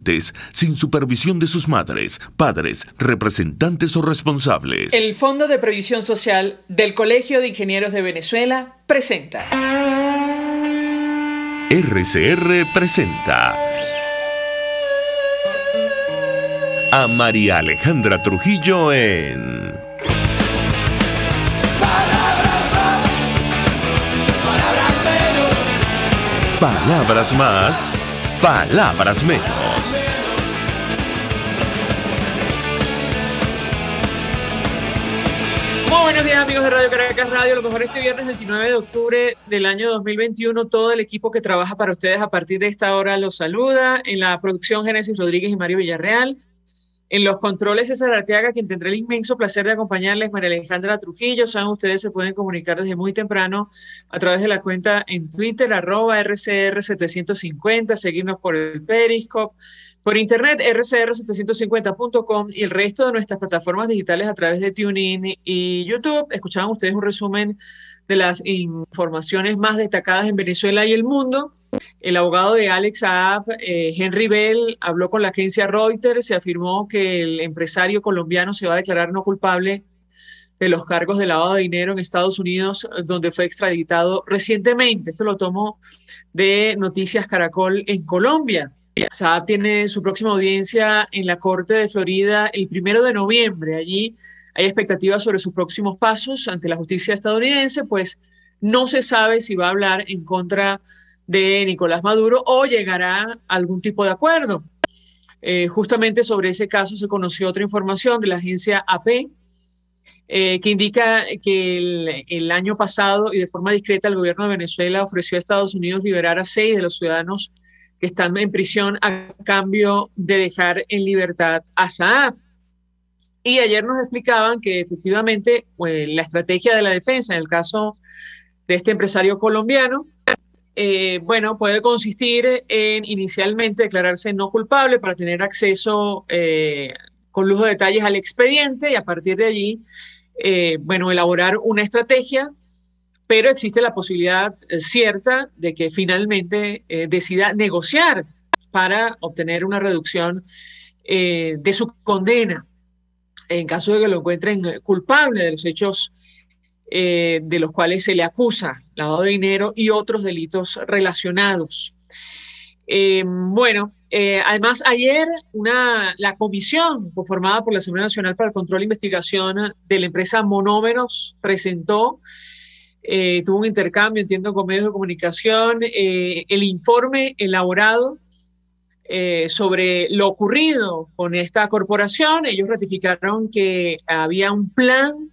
adolescentes sin supervisión de sus madres, padres, representantes o responsables. El Fondo de Previsión Social del Colegio de Ingenieros de Venezuela presenta. RCR presenta a María Alejandra Trujillo en Palabras más, palabras menos. Palabras más, palabras menos. Muy buenos días, amigos de Radio Caracas Radio. Lo mejor este viernes 29 de octubre del año 2021. Todo el equipo que trabaja para ustedes a partir de esta hora los saluda. En la producción, Génesis Rodríguez y Mario Villarreal. En los controles, César Arteaga, quien tendrá el inmenso placer de acompañarles, María Alejandra Trujillo. Saben, ustedes se pueden comunicar desde muy temprano a través de la cuenta en Twitter, @RCR750, seguirnos por el Periscope, por internet, rcr750.com y el resto de nuestras plataformas digitales a través de TuneIn y YouTube. Escuchaban ustedes un resumen de las informaciones más destacadas en Venezuela y el mundo. El abogado de Alex Saab, Henry Bell, habló con la agencia Reuters, se afirmó que el empresario colombiano se va a declarar no culpable de los cargos de lavado de dinero en Estados Unidos, donde fue extraditado recientemente. Esto lo tomó de Noticias Caracol en Colombia. Saab tiene su próxima audiencia en la Corte de Florida el 1 de noviembre. Allí hay expectativas sobre sus próximos pasos ante la justicia estadounidense, pues no se sabe si va a hablar en contra de Nicolás Maduro o llegará a algún tipo de acuerdo. Justamente sobre ese caso se conoció otra información de la agencia AP, que indica que el año pasado y de forma discreta el gobierno de Venezuela ofreció a Estados Unidos liberar a 6 de los ciudadanos que están en prisión a cambio de dejar en libertad a Saab. Y ayer nos explicaban que efectivamente la estrategia de la defensa en el caso de este empresario colombiano, puede consistir en inicialmente declararse no culpable para tener acceso con lujo de detalles al expediente y a partir de allí, elaborar una estrategia, pero existe la posibilidad cierta de que finalmente decida negociar para obtener una reducción de su condena en caso de que lo encuentren culpable de los hechos de los cuales se le acusa, lavado de dinero y otros delitos relacionados. Además, ayer la comisión conformada por la Asamblea Nacional para el Control e Investigación de la empresa Monómeros presentó, tuvo un intercambio, entiendo, con medios de comunicación, el informe elaborado sobre lo ocurrido con esta corporación. Ellos ratificaron que había un plan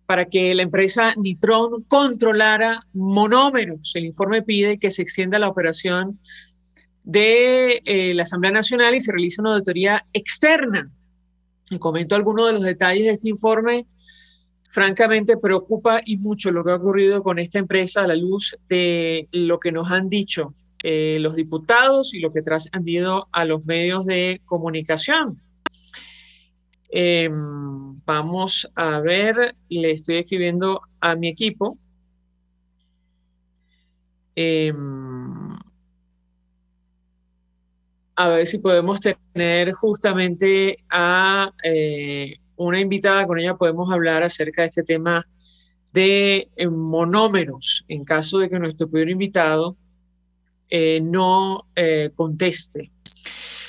para que la empresa Nitron controlara Monómeros. El informe pide que se extienda la operación de la Asamblea Nacional y se realice una auditoría externa. Y comento algunos de los detalles de este informe. Francamente preocupa y mucho lo que ha ocurrido con esta empresa a la luz de lo que nos han dicho los diputados y lo que trascendido a los medios de comunicación. Vamos a ver, le estoy escribiendo a mi equipo. A ver si podemos tener justamente a una invitada, con ella podemos hablar acerca de este tema de monómeros, en caso de que nuestro primer invitado no conteste.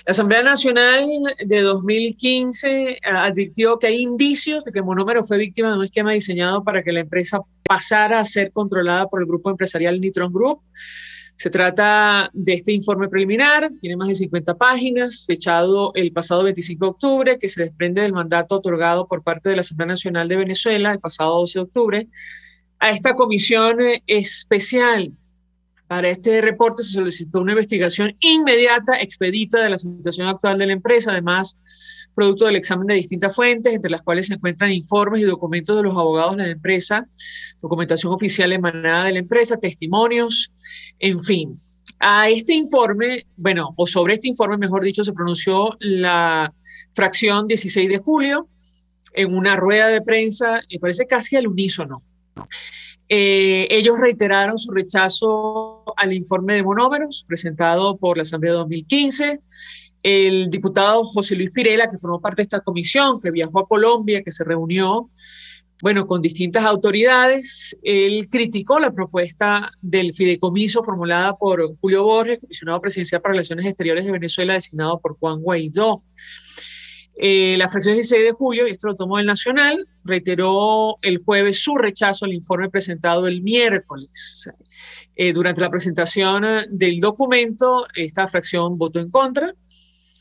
La Asamblea Nacional de 2015 advirtió que hay indicios de que Monómeros fue víctima de un esquema diseñado para que la empresa pasara a ser controlada por el grupo empresarial Nitron Group. Se trata de este informe preliminar, tiene más de 50 páginas, fechado el pasado 25 de octubre, que se desprende del mandato otorgado por parte de la Asamblea Nacional de Venezuela el pasado 12 de octubre a esta comisión especial. Para este reporte se solicitó una investigación inmediata, expedita de la situación actual de la empresa, además producto del examen de distintas fuentes, entre las cuales se encuentran informes y documentos de los abogados de la empresa, documentación oficial emanada de la empresa, testimonios, en fin. A este informe, o sobre este informe, mejor dicho, se pronunció la fracción 16 de julio en una rueda de prensa, me parece casi al unísono. Ellos reiteraron su rechazo al informe de Monómeros presentado por la Asamblea de 2015 El diputado José Luis Pirela, que formó parte de esta comisión, que viajó a Colombia, que se reunió, bueno, con distintas autoridades, él criticó la propuesta del fideicomiso formulada por Julio Borges, comisionado presidencial para Relaciones Exteriores de Venezuela, designado por Juan Guaidó. La fracción 16 de julio, y esto lo tomó el Nacional, reiteró el jueves su rechazo al informe presentado el miércoles. Durante la presentación del documento, esta fracción votó en contra.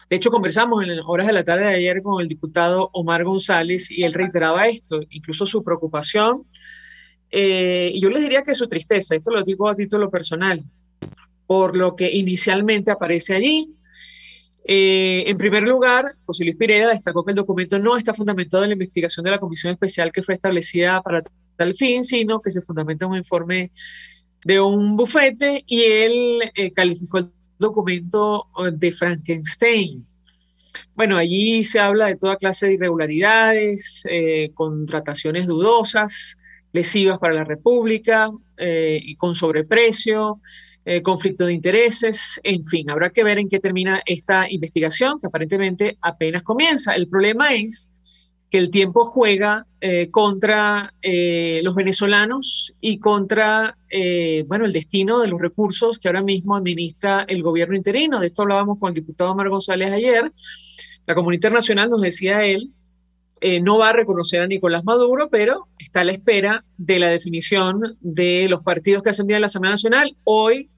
De hecho, conversamos en las horas de la tarde de ayer con el diputado Omar González y él reiteraba esto, incluso su preocupación. Y yo les diría que su tristeza, esto lo digo a título personal, por lo que inicialmente aparece allí. En primer lugar, José Luis Pirela destacó que el documento no está fundamentado en la investigación de la comisión especial que fue establecida para tal fin, sino que se fundamenta en un informe de un bufete, y él calificó el documento de Frankenstein. Bueno, allí se habla de toda clase de irregularidades, contrataciones dudosas, lesivas para la República, y con sobreprecio, conflicto de intereses, en fin, habrá que ver en qué termina esta investigación, que aparentemente apenas comienza. El problema es que el tiempo juega contra los venezolanos y contra bueno, el destino de los recursos que ahora mismo administra el gobierno interino. De esto hablábamos con el diputado Omar González ayer. La comunidad internacional, nos decía él, no va a reconocer a Nicolás Maduro, pero está a la espera de la definición de los partidos que hacen bien la Asamblea Nacional. Hoy,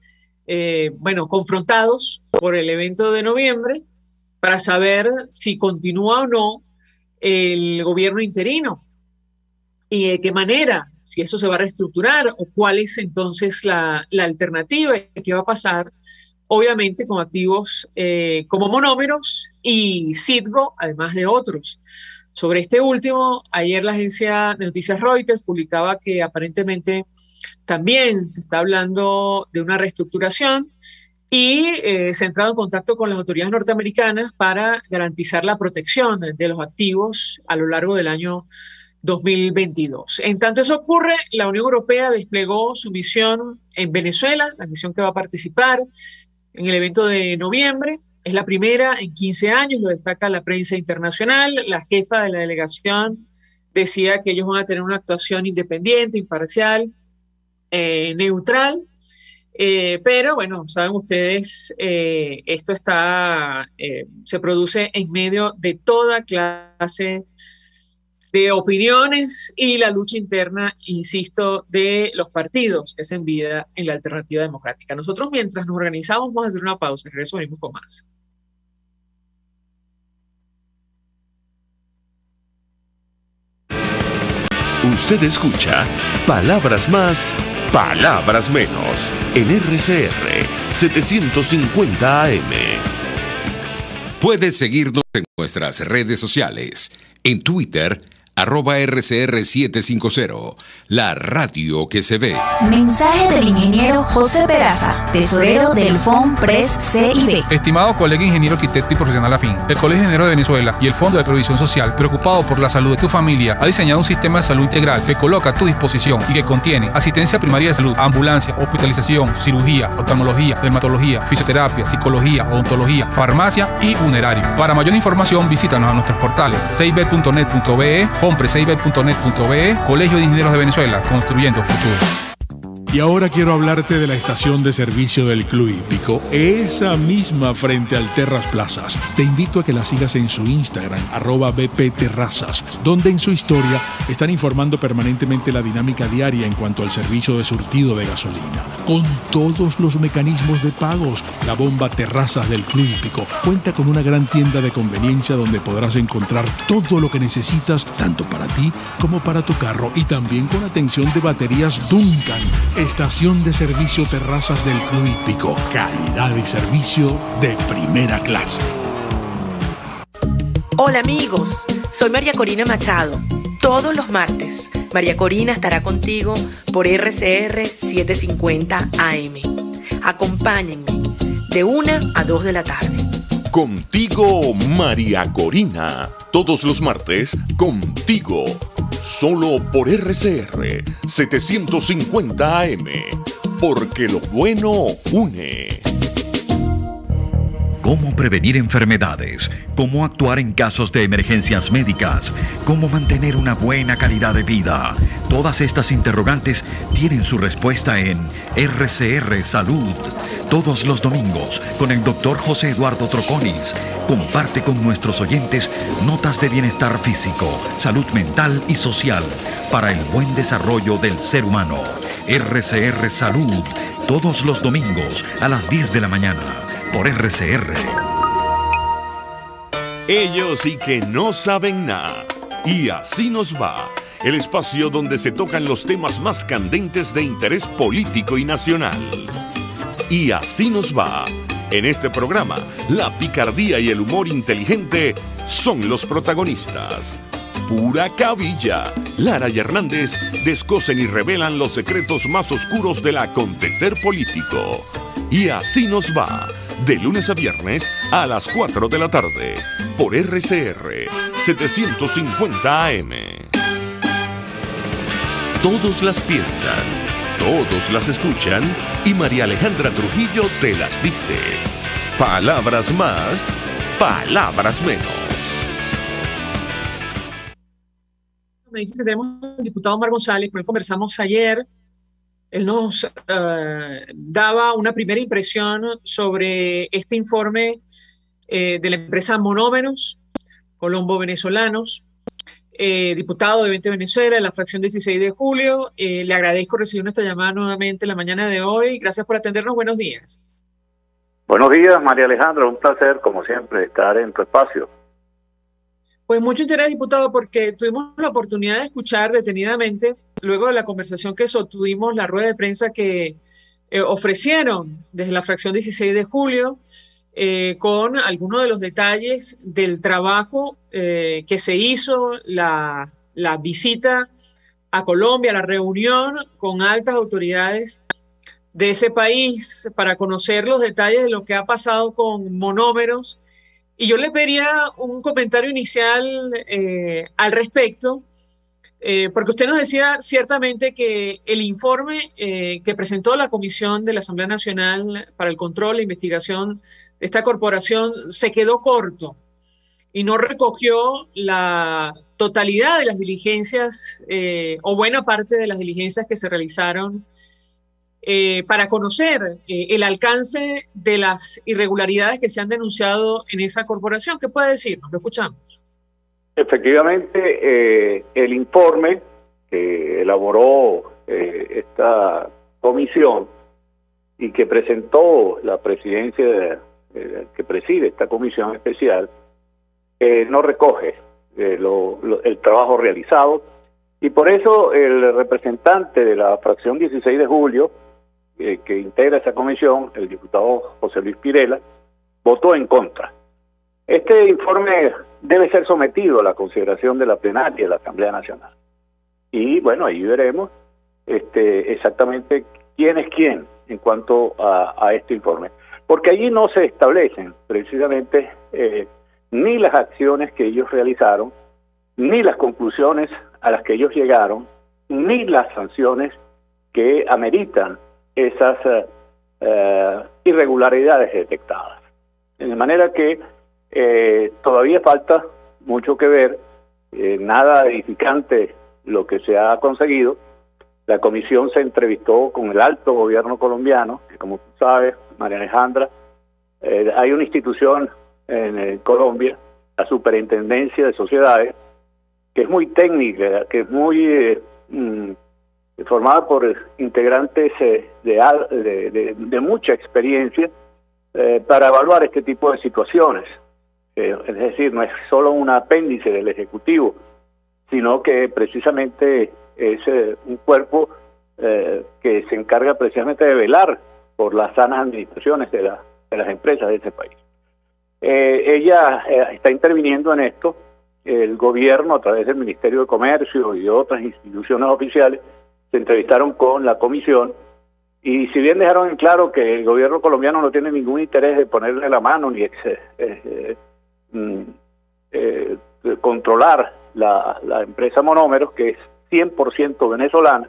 bueno, confrontados por el evento de noviembre para saber si continúa o no el gobierno interino y de qué manera, si eso se va a reestructurar o cuál es entonces la alternativa y qué va a pasar, obviamente con activos como Monómeros y Citgo, además de otros. Sobre este último, ayer la agencia de noticias Reuters publicaba que aparentemente también se está hablando de una reestructuración y se ha entrado en contacto con las autoridades norteamericanas para garantizar la protección de los activos a lo largo del año 2022. En tanto eso ocurre, la Unión Europea desplegó su misión en Venezuela, la misión que va a participar en el evento de noviembre. Es la primera en 15 años, lo destaca la prensa internacional. La jefa de la delegación decía que ellos van a tener una actuación independiente, imparcial, neutral, pero bueno, saben ustedes, esto está, se produce en medio de toda clase de opiniones y la lucha interna, insisto, de los partidos que hacen vida en la alternativa democrática. Nosotros, mientras nos organizamos, vamos a hacer una pausa. Regreso, venimos con más. Usted escucha Palabras Más, Palabras Menos en RCR 750 AM. Puedes seguirnos en nuestras redes sociales. En Twitter, @RCR750, la radio que se ve. Mensaje del ingeniero José Peraza, tesorero del FONPRES CIB. Estimado colega ingeniero, arquitecto y profesional afín, el Colegio de Ingenieros de Venezuela y el Fondo de Previsión Social, preocupado por la salud de tu familia, ha diseñado un sistema de salud integral que coloca a tu disposición y que contiene asistencia primaria de salud, ambulancia, hospitalización, cirugía, oftalmología, dermatología, fisioterapia, psicología, odontología, farmacia y funerario. Para mayor información, visítanos a nuestros portales cib.net.be, fonprescib.net.be, Colegio de Ingenieros de Venezuela, construyendo futuro. Y ahora quiero hablarte de la estación de servicio del Club Hípico, esa misma frente al Terras Plazas. Te invito a que la sigas en su Instagram, @bpterrazas, donde en su historia están informando permanentemente la dinámica diaria en cuanto al servicio de surtido de gasolina. Con todos los mecanismos de pagos, la bomba Terrazas del Club Hípico cuenta con una gran tienda de conveniencia donde podrás encontrar todo lo que necesitas, tanto para ti como para tu carro, y también con atención de baterías Duncan. Estación de servicio Terrazas del Club Hípico. Calidad y servicio de primera clase. Hola amigos, soy María Corina Machado. Todos los martes, María Corina estará contigo por RCR 750 AM. Acompáñenme de 1 a 2 de la tarde. Contigo, María Corina. Todos los martes, contigo. Solo por RCR 750 AM. Porque lo bueno une. cómo prevenir enfermedades, cómo actuar en casos de emergencias médicas, cómo mantener una buena calidad de vida. Todas estas interrogantes tienen su respuesta en RCR Salud. Todos los domingos, con el Dr. José Eduardo Troconis, comparte con nuestros oyentes notas de bienestar físico, salud mental y social para el buen desarrollo del ser humano. RCR Salud, todos los domingos a las 10 de la mañana, por RCR. Ellos sí que no saben nada. Y así nos va. El espacio donde se tocan los temas más candentes de interés político y nacional. Y así nos va. En este programa, la picardía y el humor inteligente son los protagonistas. Pura cabilla. Lara y Hernández descosen y revelan los secretos más oscuros del acontecer político. Y así nos va. De lunes a viernes a las 4 de la tarde. Por RCR 750 AM. Todos las piensan, todos las escuchan y María Alejandra Trujillo te las dice. Palabras más, palabras menos. Me dice que tenemos al diputado Omar González, con él conversamos ayer. Él nos daba una primera impresión sobre este informe de la empresa Monómeros, Colombo Venezolanos, diputado de 20 Venezuela, de la fracción 16 de julio. Le agradezco recibir nuestra llamada nuevamente la mañana de hoy. Gracias por atendernos. Buenos días. Buenos días, María Alejandra. Un placer, como siempre, estar en tu espacio. Pues mucho interés, diputado, porque tuvimos la oportunidad de escuchar detenidamente, luego de la conversación que sostuvimos, la rueda de prensa que ofrecieron desde la fracción 16 de julio, con algunos de los detalles del trabajo que se hizo, la visita a Colombia, la reunión con altas autoridades de ese país para conocer los detalles de lo que ha pasado con Monómeros. Y yo le pediría un comentario inicial al respecto, porque usted nos decía ciertamente que el informe que presentó la Comisión de la Asamblea Nacional para el Control e Investigación de esta corporación se quedó corto y no recogió la totalidad de las diligencias o buena parte de las diligencias que se realizaron para conocer el alcance de las irregularidades que se han denunciado en esa corporación. ¿Qué puede decirnos? Lo escuchamos. Efectivamente, el informe que elaboró esta comisión y que presentó la presidencia que preside esta comisión especial no recoge el trabajo realizado, y por eso el representante de la fracción 16 de julio que integra esa comisión, el diputado José Luis Pirela, votó en contra. Este informe debe ser sometido a la consideración de la plenaria de la Asamblea Nacional. Y bueno, ahí veremos exactamente quién es quién en cuanto a este informe. Porque allí no se establecen precisamente ni las acciones que ellos realizaron, ni las conclusiones a las que ellos llegaron, ni las sanciones que ameritan esas irregularidades detectadas. De manera que todavía falta mucho que ver, nada edificante lo que se ha conseguido. La comisión se entrevistó con el alto gobierno colombiano, que como tú sabes, María Alejandra, hay una institución en Colombia, la Superintendencia de Sociedades, que es muy técnica, que es muy formada por integrantes de mucha experiencia para evaluar este tipo de situaciones. Es decir, no es solo un apéndice del Ejecutivo, sino que precisamente es un cuerpo que se encarga precisamente de velar por las sanas administraciones de las empresas de ese país. Ella está interviniendo en esto. El gobierno, a través del Ministerio de Comercio y de otras instituciones oficiales, se entrevistaron con la comisión, y si bien dejaron en claro que el gobierno colombiano no tiene ningún interés de ponerle la mano ni controlar la empresa Monómeros, que es 100% venezolana,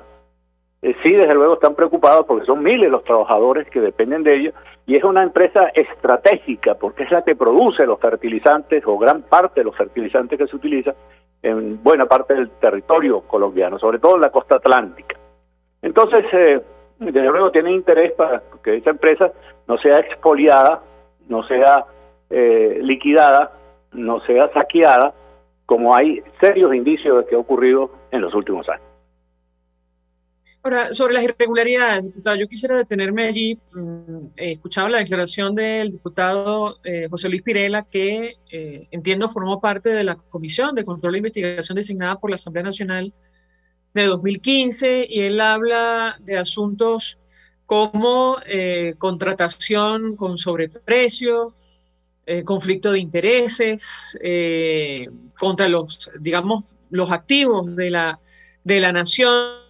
sí, desde luego están preocupados porque son miles los trabajadores que dependen de ellos, y es una empresa estratégica porque es la que produce los fertilizantes o gran parte de los fertilizantes que se utilizan en buena parte del territorio colombiano, sobre todo en la costa atlántica. Entonces, desde luego tienen interés para que esa empresa no sea expoliada, no sea liquidada, no sea saqueada, como hay serios indicios de que ha ocurrido en los últimos años. Ahora, sobre las irregularidades, diputado, yo quisiera detenerme allí. Escuchaba la declaración del diputado José Luis Pirela, que entiendo formó parte de la Comisión de Control e Investigación designada por la Asamblea Nacional de 2015, y él habla de asuntos como contratación con sobreprecio, conflicto de intereses, contra los, digamos, los activos de la nación.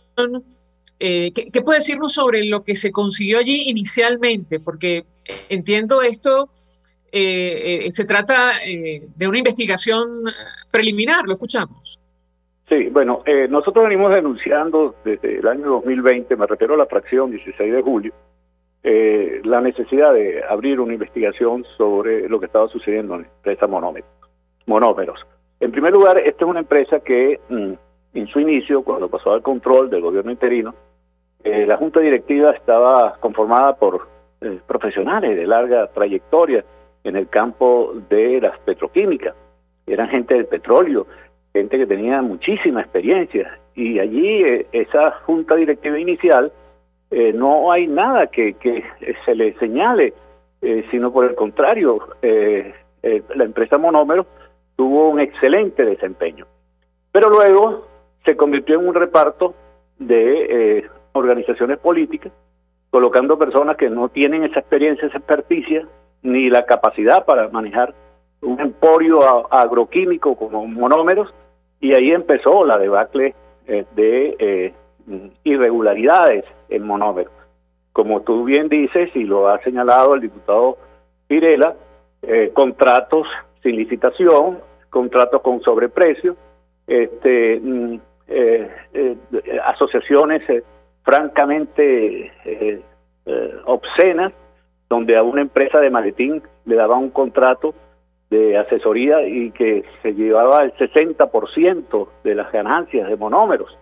¿Qué puede decirnos sobre lo que se consiguió allí inicialmente? Porque entiendo esto, se trata de una investigación preliminar, lo escuchamos. Sí, bueno, nosotros venimos denunciando desde el año 2020, me refiero a la fracción 16 de julio, la necesidad de abrir una investigación sobre lo que estaba sucediendo en la empresa Monómeros. En primer lugar, esta es una empresa que en su inicio, cuando pasó al control del gobierno interino, la junta directiva estaba conformada por profesionales de larga trayectoria en el campo de las petroquímicas. Eran gente del petróleo, gente que tenía muchísima experiencia, y allí esa junta directiva inicial no hay nada que se le señale, sino por el contrario, la empresa Monómeros tuvo un excelente desempeño. Pero luego se convirtió en un reparto de organizaciones políticas, colocando personas que no tienen esa experiencia, esa experticia, ni la capacidad para manejar un emporio agroquímico como Monómeros, y ahí empezó la debacle de irregularidades en Monómeros. Como tú bien dices, y lo ha señalado el diputado Pirela, contratos sin licitación, contratos con sobreprecio, asociaciones francamente obscenas, donde a una empresa de maletín le daba un contrato de asesoría y que se llevaba el 60% de las ganancias de Monómeros.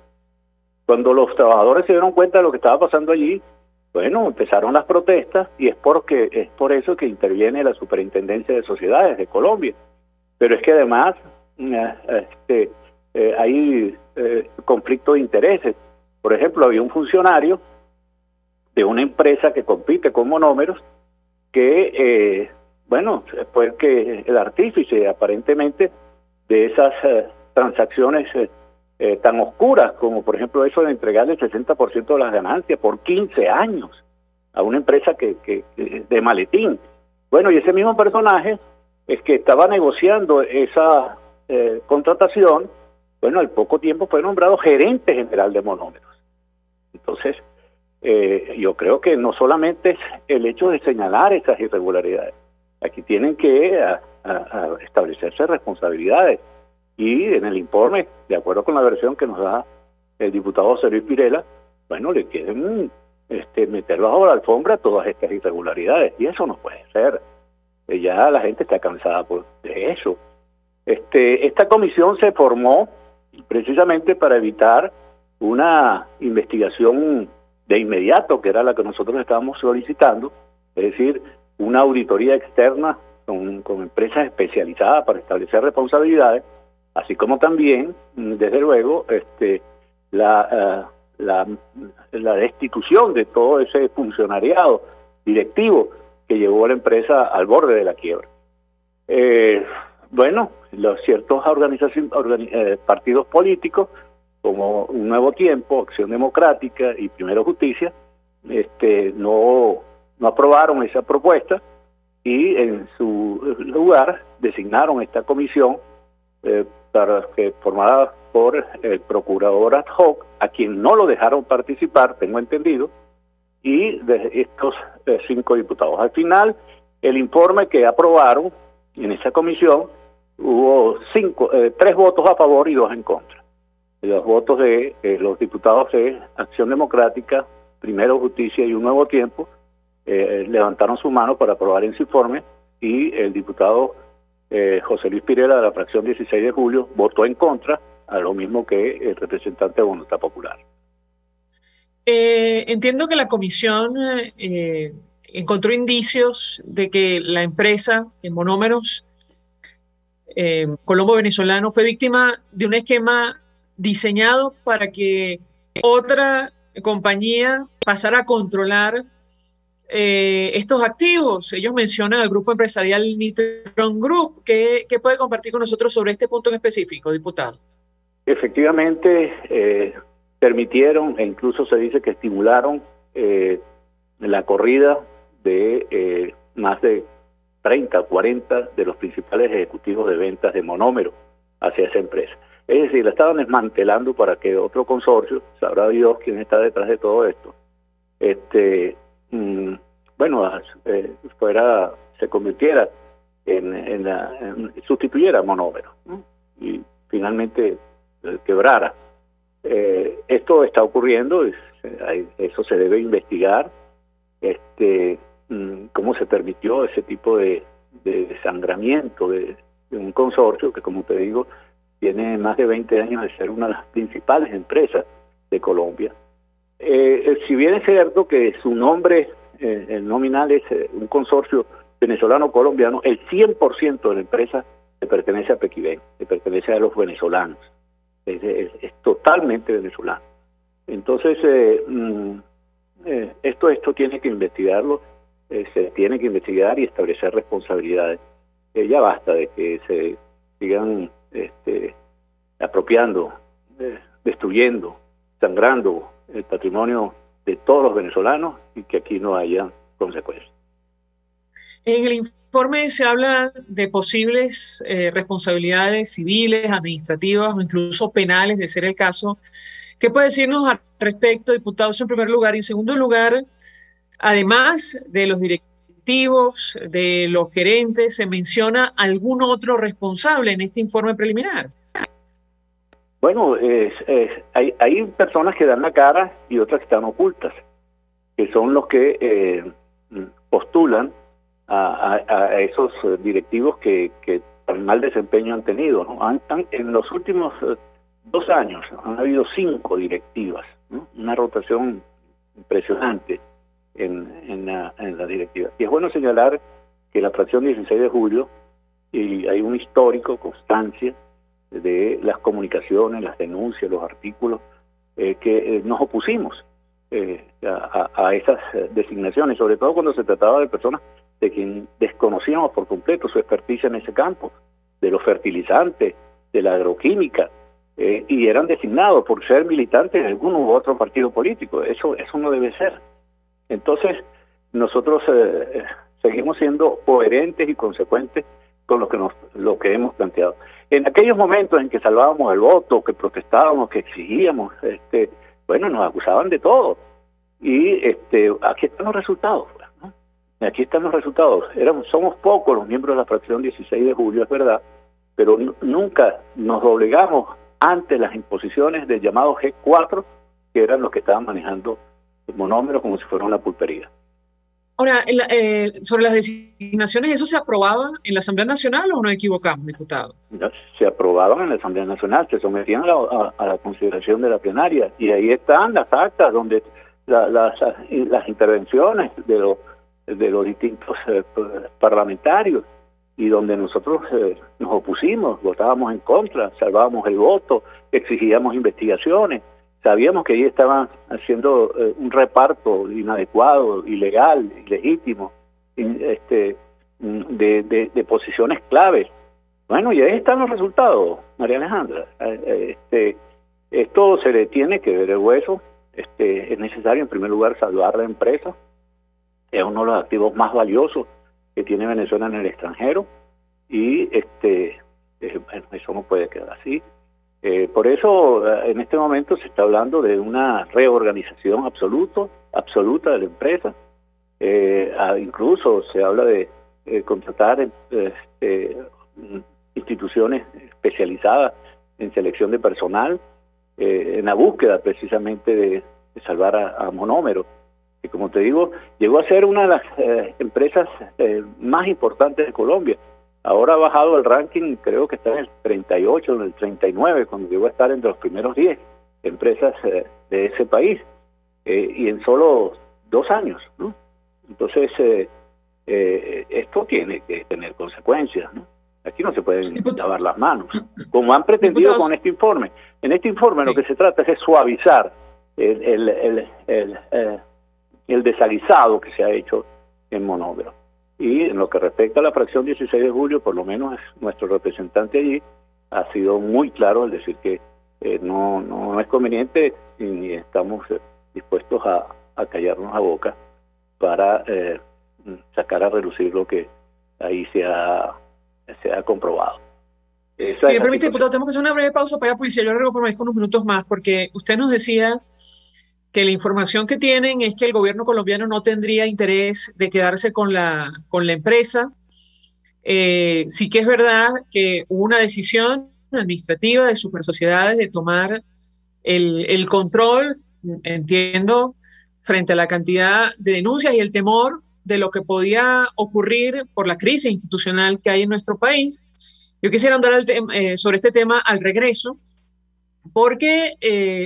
Cuando los trabajadores se dieron cuenta de lo que estaba pasando allí, bueno, empezaron las protestas, y es por eso que interviene la Superintendencia de Sociedades de Colombia. Pero es que además hay conflicto de intereses. Por ejemplo, había un funcionario de una empresa que compite con Monómeros que, fue el artífice aparentemente de esas transacciones tan oscuras, como por ejemplo eso de entregarle el 60% de las ganancias por 15 años a una empresa que de maletín. Bueno, y ese mismo personaje es que estaba negociando esa contratación. Bueno, al poco tiempo fue nombrado gerente general de Monómeros. Entonces, yo creo que no solamente es el hecho de señalar esas irregularidades, aquí tienen que establecerse responsabilidades, y en el informe, de acuerdo con la versión que nos da el diputado José Luis Pirela, bueno, le quieren meter bajo la alfombra todas estas irregularidades, y eso no puede ser. Ya la gente está cansada de eso. Esta comisión se formó precisamente para evitar una investigación de inmediato, que era la que nosotros estábamos solicitando, es decir, una auditoría externa con empresas especializadas para establecer responsabilidades, así como también, desde luego, la destitución de todo ese funcionariado directivo que llevó a la empresa al borde de la quiebra. Los ciertos partidos políticos, como Un Nuevo Tiempo, Acción Democrática y Primero Justicia, no aprobaron esa propuesta, y en su lugar designaron esta comisión formada por el procurador ad hoc, a quien no lo dejaron participar, tengo entendido, y de estos 5 diputados. Al final, el informe que aprobaron en esa comisión, hubo 3 votos a favor y 2 en contra. Los votos de los diputados de Acción Democrática, Primero Justicia y Un Nuevo Tiempo levantaron su mano para aprobar ese informe, y el diputado José Luis Pirela, de la fracción 16 de julio, votó en contra, a lo mismo que el representante de Voluntad Popular. Entiendo que la comisión encontró indicios de que la empresa en monómeros Colombo Venezolano fue víctima de un esquema diseñado para que otra compañía pasara a controlar estos activos. Ellos mencionan al grupo empresarial Nitron Group. ¿Qué puede compartir con nosotros sobre este punto en específico, diputado? Efectivamente, permitieron, e incluso se dice que estimularon la corrida de más de 30, 40 de los principales ejecutivos de ventas de monómeros hacia esa empresa. Es decir, la estaban desmantelando para que otro consorcio, sabrá Dios quién está detrás de todo esto, se convirtiera sustituyera a monómeros, ¿no? Y finalmente quebrara. Esto está ocurriendo, eso se debe investigar, cómo se permitió ese tipo de desangramiento de un consorcio que, como te digo, tiene más de 20 años de ser una de las principales empresas de Colombia. Si bien es cierto que su nombre el nominal es un consorcio venezolano-colombiano, el 100% de la empresa le pertenece a Pequiven, le pertenece a los venezolanos, es totalmente venezolano. Entonces, esto tiene que investigarlo, se tiene que investigar y establecer responsabilidades. Ya basta de que se sigan apropiando, destruyendo, sangrando el patrimonio de todos los venezolanos y que aquí no haya consecuencias. En el informe se habla de posibles responsabilidades civiles, administrativas o incluso penales, de ser el caso. ¿Qué puede decirnos al respecto, diputado, en primer lugar? Y en segundo lugar, además de los directivos, de los gerentes, ¿se menciona algún otro responsable en este informe preliminar? Bueno, hay personas que dan la cara y otras que están ocultas, que son los que postulan a esos directivos que tan mal desempeño han tenido, ¿no? En los últimos 2 años han habido 5 directivas, ¿no? Una rotación impresionante en la directiva. Y es bueno señalar que la fracción 16 de julio, y hay un histórico, constancia de las comunicaciones, las denuncias, los artículos, que nos opusimos a esas designaciones, sobre todo cuando se trataba de personas de quien desconocíamos por completo su experticia en ese campo, de los fertilizantes, de la agroquímica, y eran designados por ser militantes de algún u otro partido político. Eso no debe ser. Entonces, nosotros seguimos siendo coherentes y consecuentes con lo que hemos planteado. En aquellos momentos en que salvábamos el voto, que protestábamos, que exigíamos, nos acusaban de todo. Y aquí están los resultados, ¿no? Aquí están los resultados. Somos pocos los miembros de la fracción 16 de julio, es verdad, pero nunca nos doblegamos ante las imposiciones del llamado G4, que eran los que estaban manejando el monómero como si fuera una pulpería. Ahora, sobre las designaciones, ¿eso se aprobaba en la Asamblea Nacional o nos equivocamos, diputado? Se aprobaban en la Asamblea Nacional, se sometían a la consideración de la plenaria, y ahí están las actas donde las intervenciones de los distintos parlamentarios, y donde nosotros nos opusimos, votábamos en contra, salvábamos el voto, exigíamos investigaciones. Sabíamos que ahí estaban haciendo un reparto inadecuado, ilegal, ilegítimo, de posiciones claves. Bueno, y ahí están los resultados, María Alejandra. Esto se le tiene que ver el hueso. Es necesario, en primer lugar, salvar la empresa. Es uno de los activos más valiosos que tiene Venezuela en el extranjero. Y eso no puede quedar así. Por eso, en este momento se está hablando de una reorganización absoluta de la empresa. Incluso se habla de contratar instituciones especializadas en selección de personal, en la búsqueda precisamente de salvar a monómeros. que como te digo, llegó a ser una de las empresas más importantes de Colombia. Ahora ha bajado el ranking, creo que está en el 38, en el 39, cuando llegó a estar entre los primeros 10 empresas de ese país, y en solo 2 años, ¿no? Entonces, esto tiene que tener consecuencias, ¿no? Aquí no se pueden lavar las manos, como han pretendido con este informe. En este informe lo que se trata es de suavizar el desaguisado que se ha hecho en Monómero. Y en lo que respecta a la fracción 16 de julio, por lo menos nuestro representante allí ha sido muy claro al decir que no es conveniente y estamos dispuestos a callarnos la boca para sacar a relucir lo que ahí se ha comprobado. Si me permite, diputado, tenemos que hacer una breve pausa para la policía. Yo ruego por con unos minutos más, porque usted nos decía que la información que tienen es que el gobierno colombiano no tendría interés de quedarse con la empresa. Sí que es verdad que hubo una decisión administrativa de supersociedades de tomar el control, entiendo, frente a la cantidad de denuncias y el temor de lo que podía ocurrir por la crisis institucional que hay en nuestro país. Yo quisiera andar sobre este tema al regreso, porque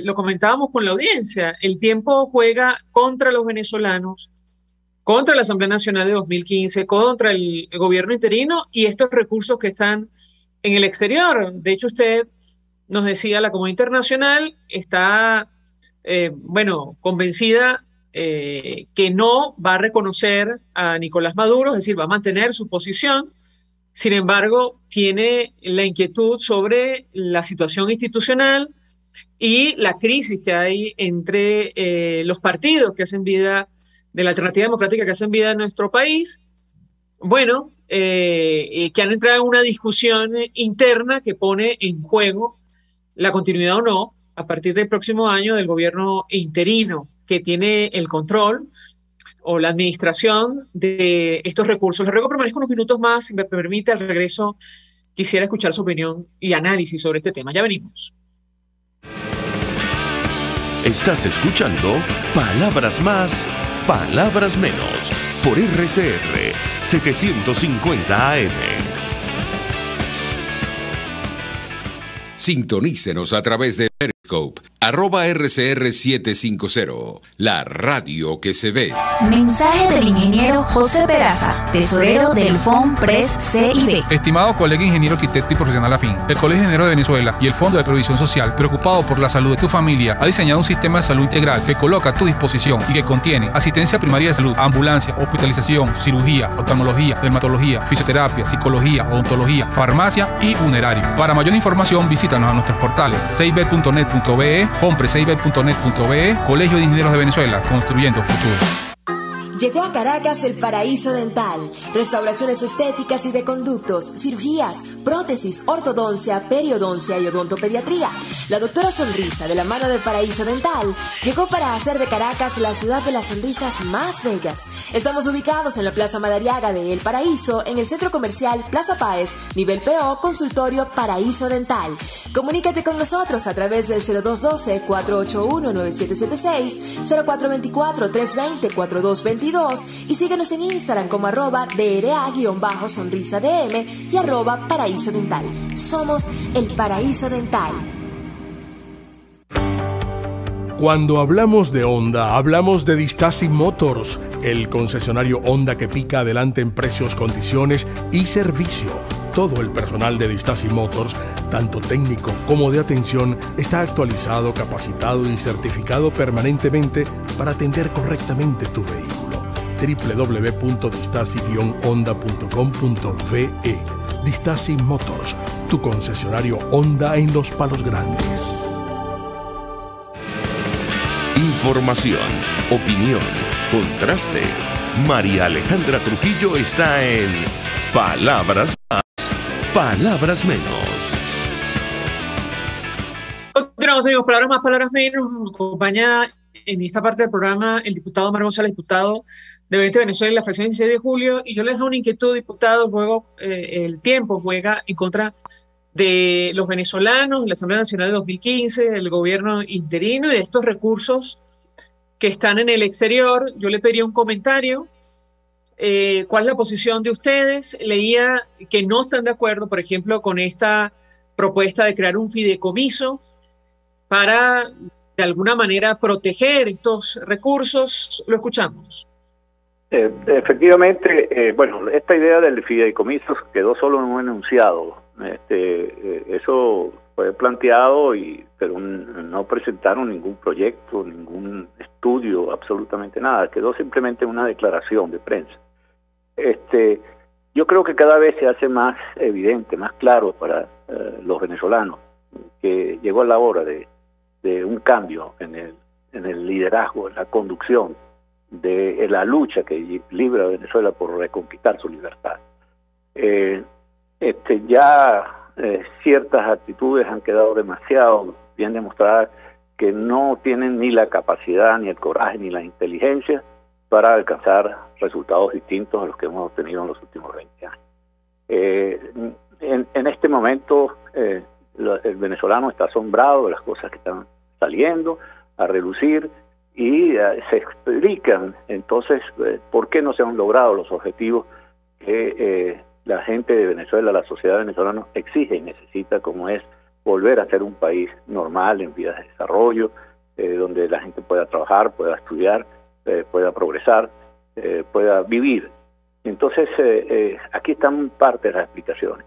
lo comentábamos con la audiencia, el tiempo juega contra los venezolanos, contra la Asamblea Nacional de 2015, contra el gobierno interino y estos recursos que están en el exterior. De hecho, usted nos decía, la comunidad internacional está, convencida que no va a reconocer a Nicolás Maduro, es decir, va a mantener su posición. Sin embargo, tiene la inquietud sobre la situación institucional y la crisis que hay entre los partidos que hacen vida, de la alternativa democrática que hacen vida en nuestro país, que han entrado en una discusión interna que pone en juego la continuidad o no, a partir del próximo año, del gobierno interino, que tiene el control o la administración de estos recursos. Les ruego que permanezca unos minutos más, si me permite, al regreso quisiera escuchar su opinión y análisis sobre este tema. Ya venimos. Estás escuchando Palabras Más, Palabras Menos, por RCR 750 AM. Sintonícenos a través de Periscope, @RCR750, la radio que se ve. Mensaje del ingeniero José Peraza, tesorero del FOMPRES CIB. Estimado colega ingeniero arquitecto y profesional afín, el Colegio de Ingenieros de Venezuela y el Fondo de Previsión Social, preocupado por la salud de tu familia, ha diseñado un sistema de salud integral que coloca a tu disposición y que contiene asistencia primaria de salud, ambulancia, hospitalización, cirugía, oftalmología, dermatología, fisioterapia, psicología, odontología, farmacia y funerario. Para mayor información, visítanos a nuestros portales cib.net.be, fomprescib.net.be, Colegio de Ingenieros de Venezuela, construyendo futuro. Llegó a Caracas el Paraíso Dental, restauraciones estéticas y de conductos, cirugías, prótesis, ortodoncia, periodoncia y odontopediatría. La doctora Sonrisa, de la mano de Paraíso Dental, llegó para hacer de Caracas la ciudad de las sonrisas más bellas. Estamos ubicados en la Plaza Madariaga de El Paraíso, en el Centro Comercial Plaza Páez, nivel PO, consultorio Paraíso Dental. Comunícate con nosotros a través del 0212-481-9776, 0424-320-4222 y síguenos en Instagram como @DRA_sonrisadm y @Paraíso Dental. Somos el Paraíso Dental. Cuando hablamos de Honda, hablamos de Distasi Motors, el concesionario Honda que pica adelante en precios, condiciones y servicio. Todo el personal de Distasi Motors, tanto técnico como de atención, está actualizado, capacitado y certificado permanentemente para atender correctamente tu vehículo. www.distasi-honda.com.ve. Distasi Motors, tu concesionario Honda en Los Palos Grandes. Información, opinión, contraste. María Alejandra Trujillo está en Palabras Más, Palabras Menos. Continuamos, amigos, Palabras Más, Palabras Menos. Nos acompaña en esta parte del programa el diputado Omar González, diputado de Oriente Venezuela en la fracción 16 de julio, y yo les doy una inquietud, diputado. Luego el tiempo juega en contra de los venezolanos, de la Asamblea Nacional de 2015, del gobierno interino y de estos recursos que están en el exterior. Yo le pediría un comentario. ¿Cuál es la posición de ustedes? Leía que no están de acuerdo, por ejemplo, con esta propuesta de crear un fideicomiso para, de alguna manera, proteger estos recursos. Lo escuchamos. Efectivamente, bueno, esta idea del fideicomiso quedó solo en un enunciado. Eso fue planteado, pero no presentaron ningún proyecto, ningún estudio, absolutamente nada. Quedó simplemente una declaración de prensa. Yo creo que cada vez se hace más evidente, más claro para los venezolanos que llegó la hora de un cambio en el liderazgo, en la conducción de la lucha que libra a Venezuela por reconquistar su libertad. Ciertas actitudes han quedado demasiado bien demostradas que no tienen ni la capacidad, ni el coraje, ni la inteligencia para alcanzar resultados distintos a los que hemos obtenido en los últimos 20 años. En este momento el venezolano está asombrado de las cosas que están saliendo a relucir y se explican entonces por qué no se han logrado los objetivos que la gente de Venezuela, la sociedad venezolana exige y necesita, como es volver a ser un país normal en vías de desarrollo, donde la gente pueda trabajar, pueda estudiar, pueda progresar, pueda vivir. Entonces, aquí están parte de las explicaciones.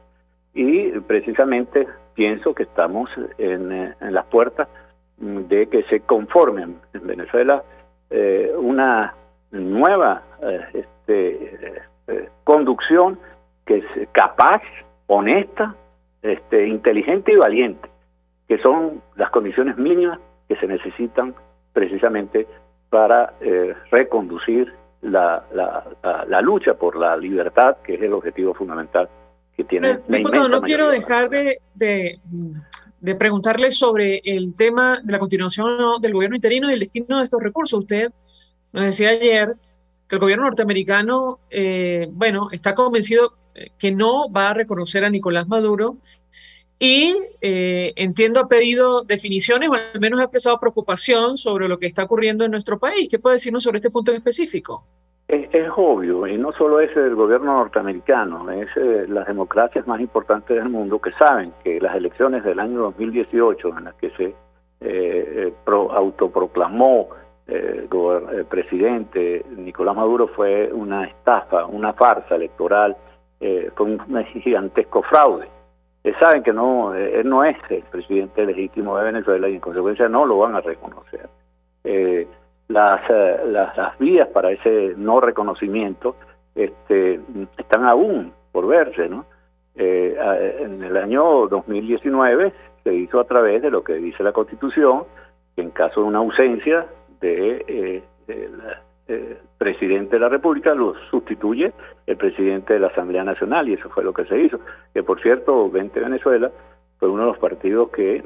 Y precisamente pienso que estamos en las puertas de que se conformen en Venezuela una nueva conducción que es capaz, honesta, inteligente y valiente, que son las condiciones mínimas que se necesitan precisamente para reconducir la lucha por la libertad, que es el objetivo fundamental que tiene la diputado, no quiero mayoría. dejar de preguntarle sobre el tema de la continuación del gobierno interino y el destino de estos recursos. Usted nos decía ayer que el gobierno norteamericano, está convencido que no va a reconocer a Nicolás Maduro y entiendo ha pedido definiciones o al menos ha expresado preocupación sobre lo que está ocurriendo en nuestro país. ¿Qué puede decirnos sobre este punto en específico? Es obvio, y no solo es el gobierno norteamericano, es las democracias más importantes del mundo que saben que las elecciones del año 2018, en las que se autoproclamó presidente Nicolás Maduro, fue una estafa, una farsa electoral, fue un gigantesco fraude. Saben que él no es el presidente legítimo de Venezuela y en consecuencia no lo van a reconocer. Las vías para ese no reconocimiento están aún por verse, ¿no? En el año 2019 se hizo a través de lo que dice la Constitución, que en caso de una ausencia del presidente de la República lo sustituye el presidente de la Asamblea Nacional, y eso fue lo que se hizo. Que por cierto, 20 Venezuela fue uno de los partidos que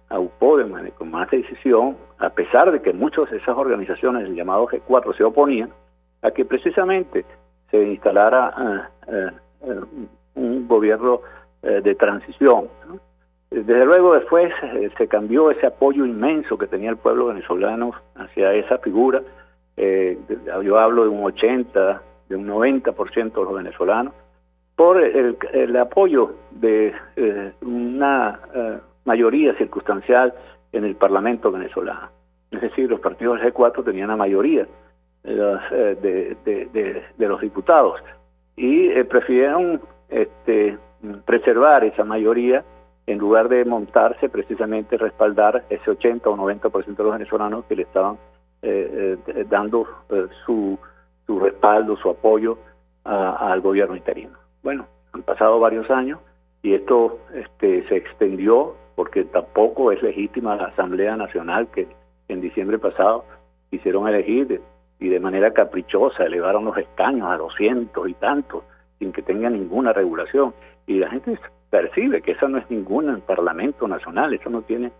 aupó con más decisión, a pesar de que muchas de esas organizaciones, el llamado G4, se oponían a que precisamente se instalara un gobierno de transición, ¿no? Desde luego después se cambió ese apoyo inmenso que tenía el pueblo venezolano hacia esa figura. Yo hablo de un 80, de un 90% de los venezolanos, por el apoyo de una mayoría circunstancial en el Parlamento venezolano. Es decir, los partidos del G4 tenían la mayoría de los diputados y prefirieron preservar esa mayoría en lugar de montarse precisamente respaldar ese 80 o 90% de los venezolanos que le estaban dando su respaldo, su apoyo al gobierno interino. Bueno, han pasado varios años y esto se extendió porque tampoco es legítima la Asamblea Nacional que en diciembre pasado quisieron elegir y de manera caprichosa elevaron los escaños a 200 y tantos sin que tenga ninguna regulación. Y la gente percibe que eso no es ningún parlamento nacional, eso no tiene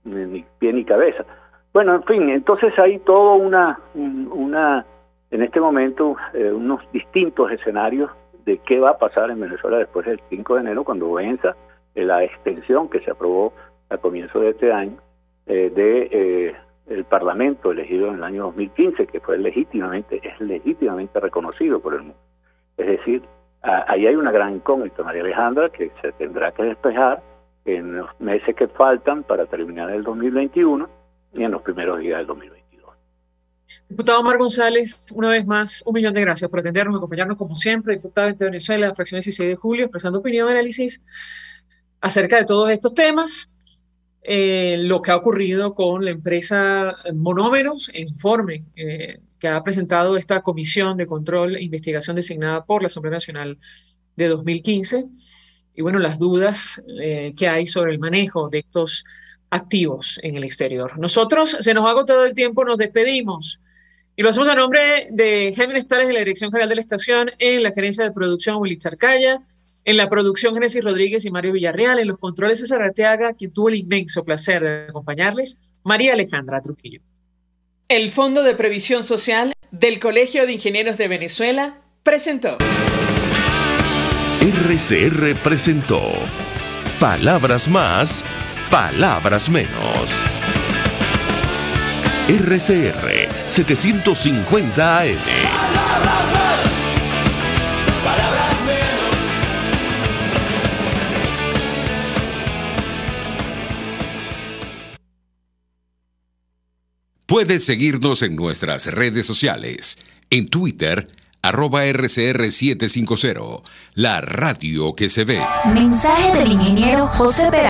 ni pie ni cabeza. Bueno, en fin, entonces hay todo en este momento unos distintos escenarios de qué va a pasar en Venezuela después del 5 de enero, cuando venza la extensión que se aprobó a comienzo de este año de el Parlamento elegido en el año 2015, que fue legítimamente reconocido por el mundo. Es decir, ahí hay una gran incógnita, María Alejandra, que se tendrá que despejar en los meses que faltan para terminar el 2021 y en los primeros días del 2022. Diputado Omar González, una vez más, 1.000.000 de gracias por atendernos, acompañarnos como siempre, diputado de Venezuela, fracción 16 de julio, expresando opinión y análisis acerca de todos estos temas, lo que ha ocurrido con la empresa Monómeros, el informe que ha presentado esta Comisión de Control e Investigación designada por la Asamblea Nacional de 2015, y bueno, las dudas que hay sobre el manejo de estos activos en el exterior. Nosotros, se nos ha agotado el tiempo, nos despedimos y lo hacemos a nombre de Jaime Stales de la Dirección General de la Estación, en la gerencia de producción Willy Charcaya, en la producción Génesis Rodríguez y Mario Villarreal, en los controles César Arteaga, quien tuvo el inmenso placer de acompañarles, María Alejandra Trujillo. El Fondo de Previsión Social del Colegio de Ingenieros de Venezuela presentó. RCR presentó Palabras Más, Palabras Menos. RCR 750 AM. Palabras más, palabras menos. Puedes seguirnos en nuestras redes sociales. En Twitter, @RCR750, la radio que se ve. Mensaje del ingeniero José Peraza.